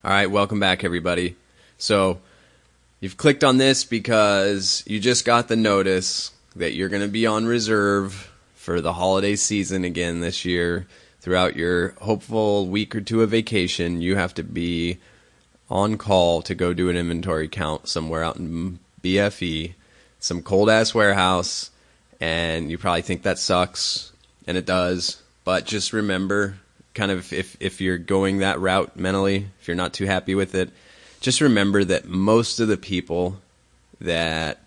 All right, welcome back, everybody. So, you've clicked on this because you just got the notice that you're going to be on reserve for the holiday season again this year. Throughout your hopeful week or two of vacation, you have to be on call to go do an inventory count somewhere out in BFE, some cold-ass warehouse, and you probably think that sucks, and it does, but just remember, kind of if you're going that route mentally, if you're not too happy with it, just remember that most of the people that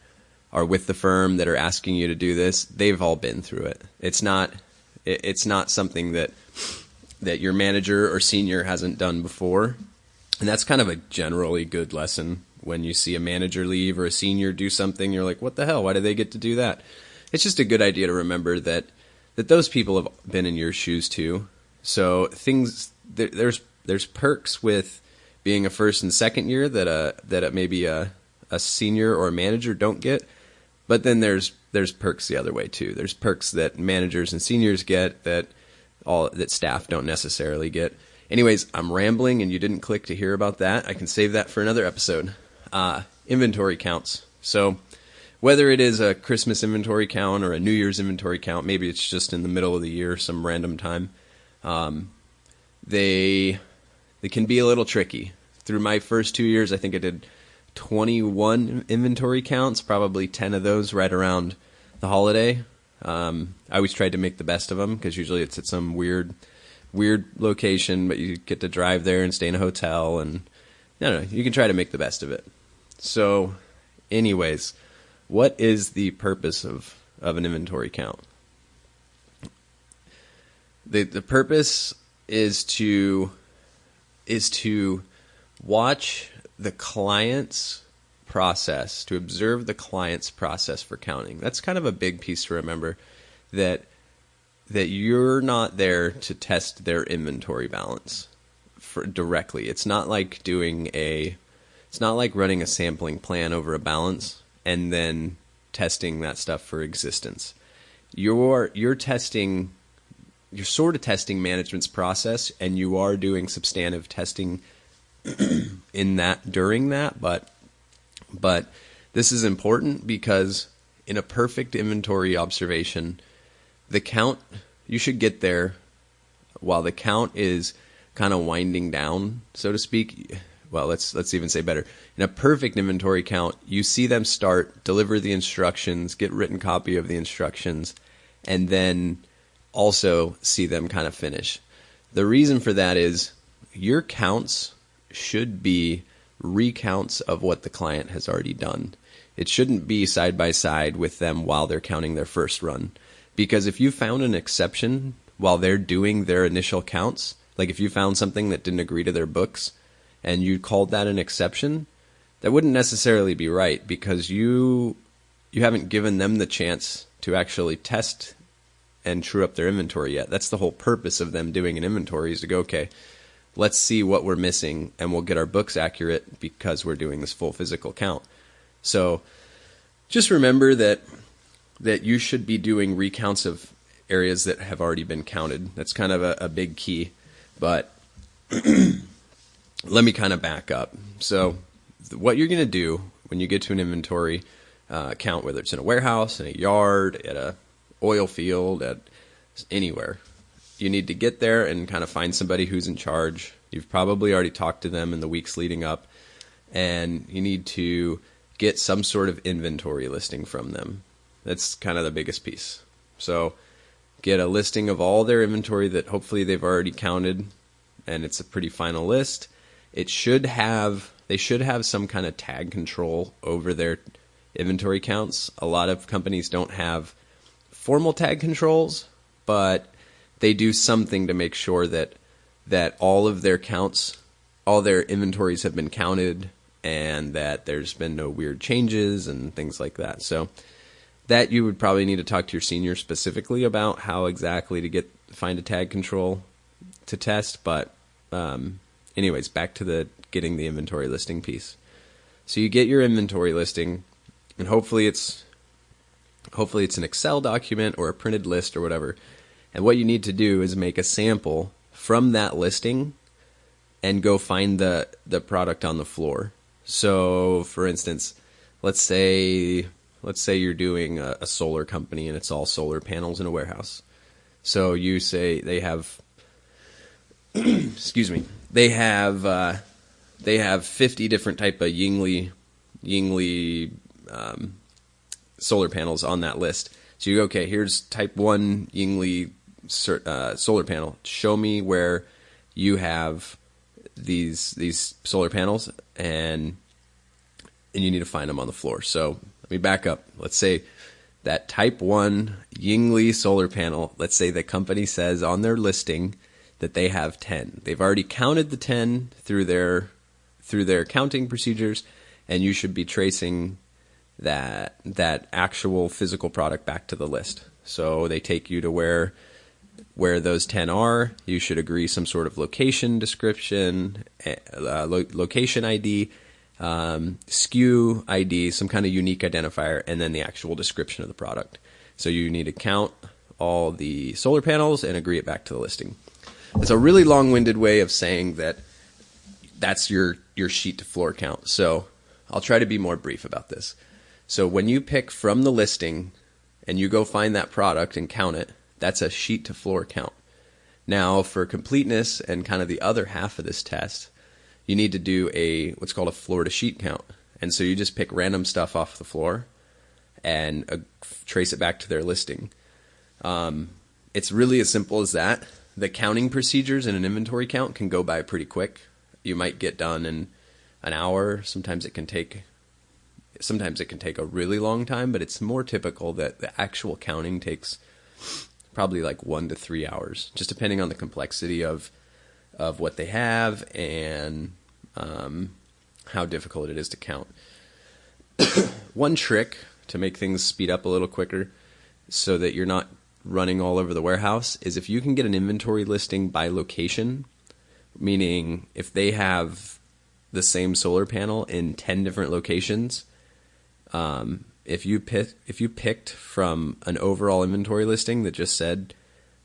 are with the firm that are asking you to do this, they've all been through it. It's not something that your manager or senior hasn't done before. And that's kind of a generally good lesson when you see a manager leave or a senior do something. You're like, what the hell? Why do they get to do that? It's just a good idea to remember that those people have been in your shoes too. So there's perks with being a first and second year that maybe a senior or a manager don't get, but then there's perks the other way too. There's perks that managers and seniors get that staff don't necessarily get. Anyways, I'm rambling and you didn't click to hear about that. I can save that for another episode. Inventory counts. So whether it is a Christmas inventory count or a New Year's inventory count, maybe it's just in the middle of the year, some random time. They can be a little tricky. Through my first 2 years, I think I did 21 inventory counts, probably 10 of those right around the holiday. I always tried to make the best of them because usually it's at some weird location, but you get to drive there and stay in a hotel, and you can try to make the best of it. So, anyways, what is the purpose of an inventory count? The purpose is to watch the client's process, to observe the client's process for counting. That's kind of a big piece to remember, that you're not there to test their inventory balance directly. It's not like running a sampling plan over a balance and then testing that stuff for existence. You're sort of testing management's process, and you are doing substantive testing during that, but this is important because in a perfect inventory observation, the count, you should get there while the count is kind of winding down, so to speak. Well, let's even say better. In a perfect inventory count, you see them start, deliver the instructions, get written copy of the instructions, and then also see them kind of finish. The reason for that is your counts should be recounts of what the client has already done. It shouldn't be side by side with them while they're counting their first run. Because if you found an exception while they're doing their initial counts, like if you found something that didn't agree to their books and you called that an exception, that wouldn't necessarily be right, because you haven't given them the chance to actually test and true up their inventory yet. That's the whole purpose of them doing an inventory, is to go, okay, let's see what we're missing, and we'll get our books accurate because we're doing this full physical count. So just remember that you should be doing recounts of areas that have already been counted. That's kind of a big key. But let me kind of back up. So what you're going to do when you get to an inventory count, whether it's in a warehouse, in a yard, at a oil field, at anywhere, you need to get there and kind of find somebody who's in charge. You've probably already talked to them in the weeks leading up, and you need to get some sort of inventory listing from them. That's kind of the biggest piece. So get a listing of all their inventory that hopefully they've already counted, and it's a pretty final list. They should have some kind of tag control over their inventory counts. A lot of companies don't have formal tag controls, but they do something to make sure that all of their counts, all their inventories have been counted, and that there's been no weird changes and things like that. So that you would probably need to talk to your senior specifically about how exactly to find a tag control to test. But anyways, back to getting the inventory listing piece. So you get your inventory listing, and hopefully it's an Excel document or a printed list or whatever. And what you need to do is make a sample from that listing and go find the product on the floor. So, for instance, let's say you're doing a solar company and it's all solar panels in a warehouse. So you say they have, excuse me, they have 50 different type of Yingli solar panels on that list. So you go, okay, here's type 1 Yingli solar panel. Show me where you have these solar panels, and you need to find them on the floor. So let me back up. Let's say that type 1 Yingli solar panel, let's say the company says on their listing that they have 10. They've already counted the 10 through their counting procedures, and you should be tracing that actual physical product back to the list. So they take you to where those 10 are. You should agree some sort of location description, location ID, SKU ID, some kind of unique identifier, and then the actual description of the product. So you need to count all the solar panels and agree it back to the listing. It's a really long-winded way of saying that's your sheet to floor count. So I'll try to be more brief about this. So when you pick from the listing and you go find that product and count it, that's a sheet to floor count. Now, for completeness and kind of the other half of this test, you need to do what's called a floor to sheet count. And so you just pick random stuff off the floor and trace it back to their listing. It's really as simple as that. The counting procedures in an inventory count can go by pretty quick. You might get done in an hour. Sometimes it can take a really long time, but it's more typical that the actual counting takes probably like 1 to 3 hours, just depending on the complexity of what they have and how difficult it is to count. One trick to make things speed up a little quicker so that you're not running all over the warehouse is if you can get an inventory listing by location, meaning if they have the same solar panel in 10 different locations, if you picked from an overall inventory listing that just said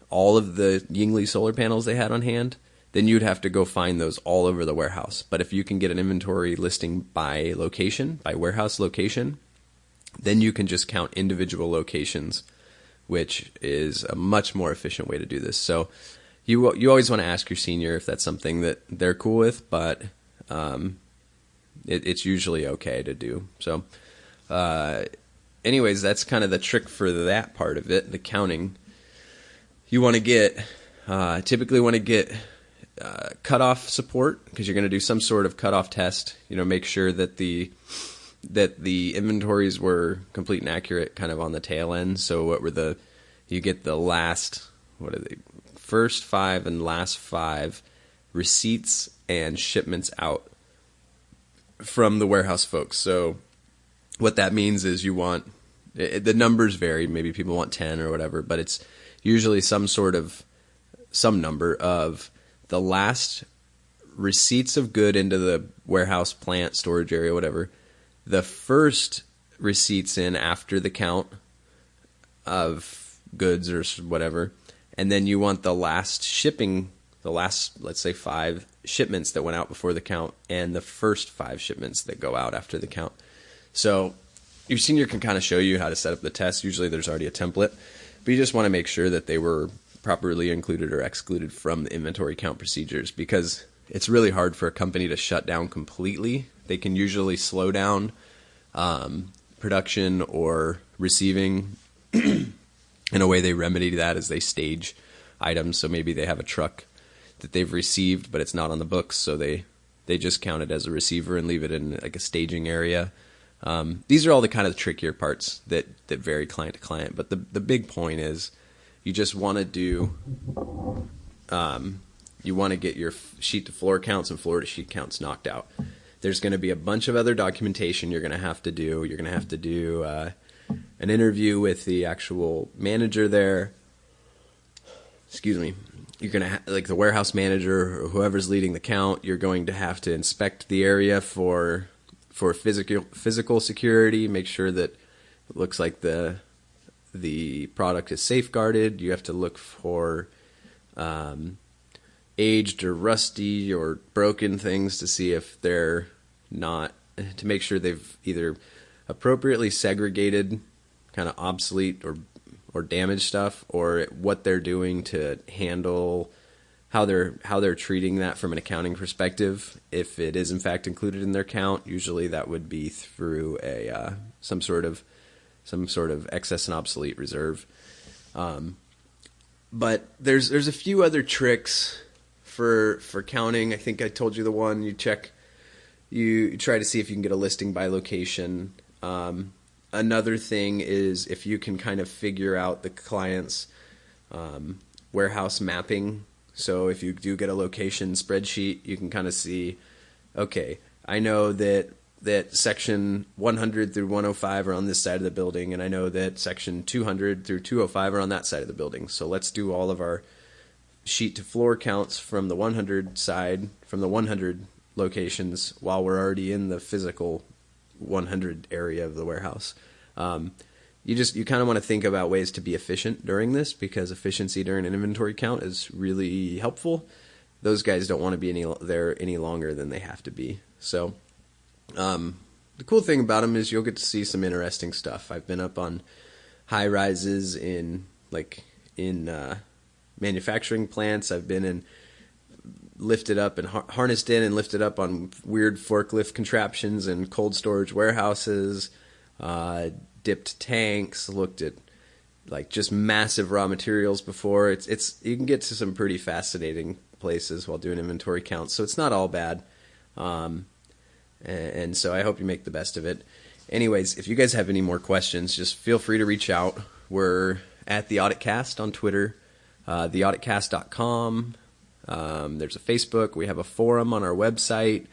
all of the Yingli solar panels they had on hand, then you'd have to go find those all over the warehouse. But if you can get an inventory listing by location, by warehouse location, then you can just count individual locations, which is a much more efficient way to do this. So you always want to ask your senior if that's something that they're cool with, but it's usually okay to do. So anyways, that's kind of the trick for that part of it, the counting. You want to typically want to get cutoff support, because you're going to do some sort of cutoff test. Make sure that the inventories were complete and accurate kind of on the tail end. So you get the first 5 and last 5 receipts and shipments out from the warehouse folks. So what that means is the numbers vary. Maybe people want 10 or whatever, but it's usually some number of the last receipts of good into the warehouse, plant, storage area, whatever, the first receipts in after the count of goods or whatever, and then you want the last, let's say 5 shipments that went out before the count, and the first 5 shipments that go out after the count. So your senior can kind of show you how to set up the test. Usually there's already a template, but you just want to make sure that they were properly included or excluded from the inventory count procedures, because it's really hard for a company to shut down completely. They can usually slow down production or receiving. In a way, they remedy that as they stage items. So maybe they have a truck that they've received, but it's not on the books, so they just count it as a receiver and leave it in like a staging area. These are all the kind of trickier parts that vary client to client. But the big point is you just want to get your sheet to floor counts and floor to sheet counts knocked out. There's going to be a bunch of other documentation you're going to have to do. You're going to have to do an interview with the actual manager there. Excuse me. You're going to like the warehouse manager or whoever's leading the count. You're going to have to inspect the area for physical security. Make sure that it looks like the product is safeguarded. You have to look for aged or rusty or broken things to see if they're not, to make sure they've either appropriately segregated kind of obsolete or damaged stuff, or what they're doing to handle how they're treating that from an accounting perspective. If it is in fact included in their count, usually that would be through a some sort of excess and obsolete reserve. But there's a few other tricks for counting. I think I told you the one you try to see if you can get a listing by location. Another thing is if you can kind of figure out the client's warehouse mapping. So if you do get a location spreadsheet, you can kind of see, okay, I know that section 100 through 105 are on this side of the building, and I know that section 200 through 205 are on that side of the building. So let's do all of our sheet to floor counts from the 100 side, from the 100 locations, while we're already in the physical 100 area of the warehouse. You kind of want to think about ways to be efficient during this, because efficiency during an inventory count is really helpful. Those guys don't want to be there any longer than they have to be. So the cool thing about them is you'll get to see some interesting stuff. I've been up on high rises in manufacturing plants. I've been lifted up and harnessed in and lifted up on weird forklift contraptions and cold storage warehouses, dipped tanks, looked at like just massive raw materials before. It's you can get to some pretty fascinating places while doing inventory counts, so it's not all bad. And so I hope you make the best of it. Anyways, if you guys have any more questions, just feel free to reach out. We're at The AuditCast on Twitter, theauditcast.com. There's a Facebook. We have a forum on our website.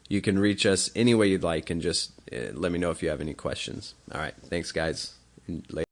You can reach us any way you'd like, and just let me know if you have any questions. All right. Thanks, guys. Later.